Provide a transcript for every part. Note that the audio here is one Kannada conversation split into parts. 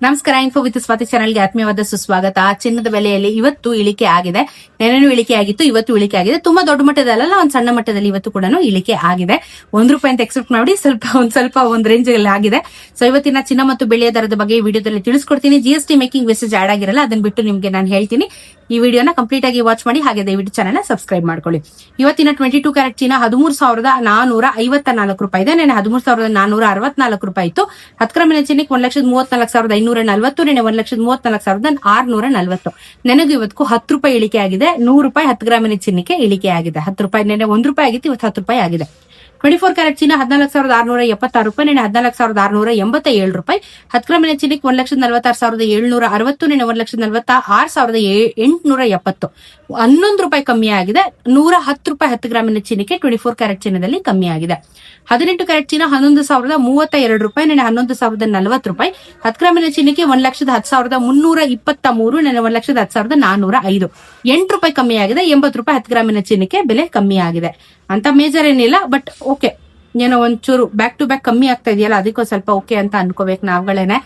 ನಮಸ್ಕಾರ. ಇನ್ಫೋ ವಿತ್ ಸ್ವಾತಿ ಚಾನಲ್ಗೆ ಆತ್ಮೀಯವಾದ ಸುಸ್ವಾಗತ. ಚಿನ್ನದ ಬೆಲೆಯಲ್ಲಿ ಇವತ್ತು ಇಳಿಕೆ ಆಗಿದೆ. ನೆನೆನೂ ಇಳಿಕೆ ಆಗಿತ್ತು, ಇವತ್ತು ಇಳಿಕೆ ಆಗಿದೆ. ತುಂಬಾ ದೊಡ್ಡ ಮಟ್ಟದಲ್ಲ, ಒಂದ್ ಸಣ್ಣ ಮಟ್ಟದಲ್ಲಿ ಇವತ್ತು ಕೂಡ ಇಳಿಕೆ ಆಗಿದೆ. ₹1 ಅಂತ ಎಕ್ಸೆಪ್ಟ್ ಮಾಡಿ ಸ್ವಲ್ಪ ಒಂದ್ ರೇಂಜ್ ಅಲ್ಲಿ ಆಗಿದೆ. ಸೊ ಇವತ್ತಿನ ಚಿನ್ನ ಮತ್ತು ಬೆಳ್ಳಿಯ ದರದ ಬಗ್ಗೆ ಈ ವಿಡಿಯೋದಲ್ಲಿ ತಿಳಿಸ್ಕೊಡ್ತೀನಿ. GST ಮೇಕಿಂಗ್ ಮೆಸೇಜ್ ಆಡ್ ಆಗಿರಲ್ಲ, ಅದನ್ನ ಬಿಟ್ಟು ನಿಮ್ಗೆ ನಾನು ಹೇಳ್ತೀನಿ. ಈ ವಿಡಿಯೋನ ಕಂಪ್ಲೀಟ್ ಆಗಿ ವಾಚ್ ಮಾಡಿ, ಹಾಗೆ ದಯವಿಟ್ಟು ಚಾನಲ್ ಸಬ್ಸ್ಕ್ರೈಬ್ ಮಾಡ್ಕೊಳ್ಳಿ. ಇವತ್ತಿನ 22 ಕ್ಯಾರೆಟ್ ಚಿನ್ನ ₹13,454 ಇದೆ. ನೆನೆ ₹13,464 ಇತ್ತು. 10 ಗ್ರಾಮಿನ ಚಿನ್ನಕ್ಕೆ 1,34,540, ನೆನೆ 1,34,640. ನನಗೆ ಇವತ್ತು ₹10 ಇಳಿಕೆ ಆಗಿದೆ. ₹100 10 ಗ್ರಾಮಿನ ಚಿನ್ನಕ್ಕೆ ಇಳಿಕೆ ಆಗಿದೆ. ₹10 ನೆನೆ ₹1 ಆಗಿತ್ತು, ಇವತ್ತು ₹10 ಆಗಿದೆ. 24 ಕ್ಯಾರೆಟ್ ಚಿನ್ನ ₹14,676, ನೆನೆ ₹14,687. 10 ಗ್ರಾಮಿನ ಚಿನ್ನಕ್ಕೆ 1,46,760, ನೆನೆ 1,46,870. ₹11 ಕಮ್ಮಿ ಆಗಿದೆ. ₹110 10 ಗ್ರಾಮಿನ ಚಿನ್ನಕ್ಕೆ 24 ಕ್ಯಾರೆಟ್ ಚಿನ್ನದಲ್ಲಿ ಕಮ್ಮಿ ಆಗಿದೆ. 18 ಕ್ಯಾರೆಟ್ ಚಿನ್ನ ₹11,032, ನೆನೆ ₹11,040. 10 ಗ್ರಾಮಿನ ಚಿನ್ನಕ್ಕೆ 1,10,323, ನೆನೆ 1,10,405. ₹8 ಕಮ್ಮಿ ಆಗಿದೆ. ₹80 10 ಗ್ರಾಮಿನ ಚಿನ್ನಕ್ಕೆ ಬೆಲೆ ಕಮ್ಮಿ ಆಗಿದೆ. ಅಂತ ಮೇಜರ್ ಏನಿಲ್ಲ, ಬಟ್ ಓಕೆ, ಏನೋ ಒಂಚೂರು ಬ್ಯಾಕ್ ಟು ಬ್ಯಾಕ್ ಕಮ್ಮಿ ಆಗ್ತಾ ಇದೆಯಲ್ಲ, ಅದಕ್ಕೂ ಸ್ವಲ್ಪ ಓಕೆ ಅಂತ ಅನ್ಕೋಬೇಕು ನಾವುಗಳೇನೆ.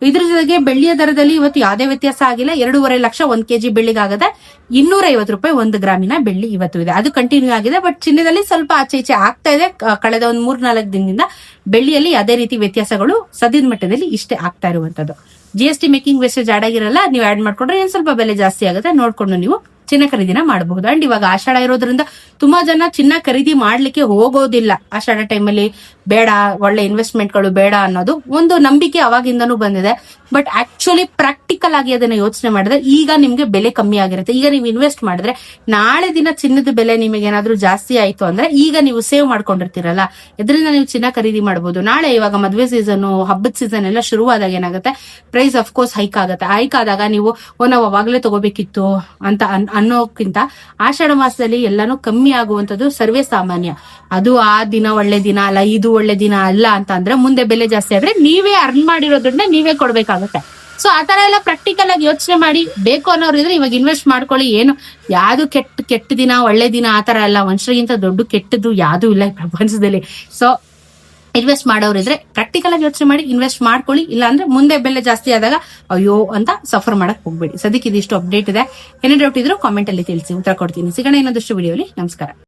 ಇದ್ರ ಜೊತೆಗೆ ಬೆಳ್ಳಿಯ ದರದಲ್ಲಿ ಇವತ್ತು ಯಾವುದೇ ವ್ಯತ್ಯಾಸ ಆಗಿಲ್ಲ. 2.5 ಲಕ್ಷ 1 ಕೆಜಿ ಬೆಳ್ಳಿಗಾಗದೆ. ₹250 1 ಗ್ರಾಮಿನ ಬೆಳ್ಳಿ ಇವತ್ತು ಇದೆ. ಅದು ಕಂಟಿನ್ಯೂ ಆಗಿದೆ. ಬಟ್ ಚಿನ್ನದಲ್ಲಿ ಸ್ವಲ್ಪ ಆಚೆ ಈಚೆ ಆಗ್ತಾ ಇದೆ. ಕಳೆದ ಒಂದ್ 3-4 ದಿನದಿಂದ ಬೆಳ್ಳಿಯಲ್ಲಿ ಅದೇ ರೀತಿ ವ್ಯತ್ಯಾಸಗಳು ಸದ್ಯದ ಮಟ್ಟದಲ್ಲಿ ಇಷ್ಟೇ ಆಗ್ತಾ ಇರುವಂತದ್ದು. GST ಮೇಕಿಂಗ್ ಮೆಸೇಜ್ ಆಡ್ ಆಗಿರಲ್ಲ, ನೀವು ಆಡ್ ಮಾಡ್ಕೊಂಡ್ರೆ ಏನ್ ಸ್ವಲ್ಪ ಬೆಲೆ ಜಾಸ್ತಿ ಆಗುತ್ತೆ, ನೋಡ್ಕೊಂಡು ನೀವು ಚಿನ್ನ ಖರೀದಿನ ಮಾಡಬಹುದು. ಅಂಡ್ ಇವಾಗ ಆಷಾಢ ಇರೋದ್ರಿಂದ ತುಂಬಾ ಜನ ಚಿನ್ನ ಖರೀದಿ ಮಾಡ್ಲಿಕ್ಕೆ ಹೋಗೋದಿಲ್ಲ. ಆಷಾಢ ಟೈಮಲ್ಲಿ ಬೇಡ, ಒಳ್ಳೆ ಇನ್ವೆಸ್ಟ್ಮೆಂಟ್ಗಳು ಬೇಡ ಅನ್ನೋದು ಒಂದು ನಂಬಿಕೆ ಅವಾಗಿಂದನೂ ಬಂದಿದೆ. ಬಟ್ ಆಕ್ಚುಲಿ ಪ್ರಾಕ್ಟಿಕಲ್ ಆಗಿ ಅದನ್ನ ಯೋಚನೆ ಮಾಡಿದ್ರೆ ಈಗ ನಿಮ್ಗೆ ಬೆಲೆ ಕಮ್ಮಿ ಆಗಿರುತ್ತೆ. ಈಗ ನೀವು ಇನ್ವೆಸ್ಟ್ ಮಾಡಿದ್ರೆ ನಾಳೆ ದಿನ ಚಿನ್ನದ ಬೆಲೆ ನಿಮಗೆ ಏನಾದ್ರೂ ಜಾಸ್ತಿ ಆಯ್ತು ಅಂದ್ರೆ ಈಗ ನೀವು ಸೇವ್ ಮಾಡ್ಕೊಂಡಿರ್ತೀರಲ್ಲ, ಇದರಿಂದ ನೀವು ಚಿನ್ನ ಖರೀದಿ ಮಾಡಬಹುದು. ನಾಳೆ ಇವಾಗ ಮದ್ವೆ ಸೀಸನ್, ಹಬ್ಬದ ಸೀಸನ್ ಎಲ್ಲ ಶುರುವಾದಾಗ ಏನಾಗುತ್ತೆ, ಪ್ರೈಸ್ ಅಫ್ ಕೋರ್ಸ್ ಹೈಕ್ ಆಗುತ್ತೆ. ಹೈಕ್ ಆದಾಗ ನೀವು ನಾವು ಅವಾಗ್ಲೇ ತಗೋಬೇಕಿತ್ತು ಅಂತ ಅನ್ನೋಕ್ಕಿಂತ ಆಷಾಢ ಮಾಸದಲ್ಲಿ ಎಲ್ಲಾನು ಕಮ್ಮಿ ಆಗುವಂತದ್ದು ಸರ್ವೇ ಸಾಮಾನ್ಯ. ಅದು ಆ ದಿನ ಒಳ್ಳೆ ದಿನ ಅಲ್ಲ, ಇದು ಒಳ್ಳೆ ದಿನ ಅಲ್ಲ ಅಂತ ಅಂದ್ರೆ ಮುಂದೆ ಬೆಲೆ ಜಾಸ್ತಿ ಆದ್ರೆ ನೀವೇ ಅರ್ನ್ ಮಾಡಿರೋದ್ರಿಂದ ನೀವೇ ಕೊಡ್ಬೇಕಾಗುತ್ತೆ. ಸೊ ಆತರ ಎಲ್ಲ ಪ್ರಾಕ್ಟಿಕಲ್ ಆಗಿ ಯೋಚನೆ ಮಾಡಿ, ಬೇಕು ಅನ್ನೋರು ಇದ್ರೆ ಇವಾಗ ಇನ್ವೆಸ್ಟ್ ಮಾಡ್ಕೊಳ್ಳಿ. ಏನು ಯಾವ್ದು ಕೆಟ್ಟ ದಿನ ಒಳ್ಳೆ ದಿನ ಆತರ ಎಲ್ಲ, ಮನುಷ್ಯರಿಗಿಂತ ದೊಡ್ಡ ಕೆಟ್ಟದ್ದು ಯಾವ್ದು ಇಲ್ಲ ಈ ಪ್ರಪಂಚದಲ್ಲಿ. ಸೊ ಇನ್ವೆಸ್ಟ್ ಮಾಡೋರಿದ್ರೆ ಪ್ರಾಕ್ಟಿಕಲ್ ಆಗಿ ಯೋಚನೆ ಮಾಡಿ ಇನ್ವೆಸ್ಟ್ ಮಾಡ್ಕೊಳ್ಳಿ. ಇಲ್ಲ ಅಂದ್ರೆ ಮುಂದೆ ಬೆಲೆ ಜಾಸ್ತಿ ಆದಾಗ ಅಯ್ಯೋ ಅಂತ ಸಫರ್ ಮಾಡಕ್ ಹೋಗ್ಬೇಡಿ. ಸದ್ಯಕ್ಕೆ ಇದಿಷ್ಟು ಅಪ್ಡೇಟ್ ಇದೆ. ಏನೇ ಡೌಟ್ ಇದ್ರು ಕಾಮೆಂಟ್ ಅಲ್ಲಿ ತಿಳಿಸಿ, ಉತ್ತರ ಕೊಡ್ತೀನಿ. ಸಿಗೋಣ ಇನ್ನೊಂದಷ್ಟು ವಿಡಿಯೋಲಿ. ನಮಸ್ಕಾರ.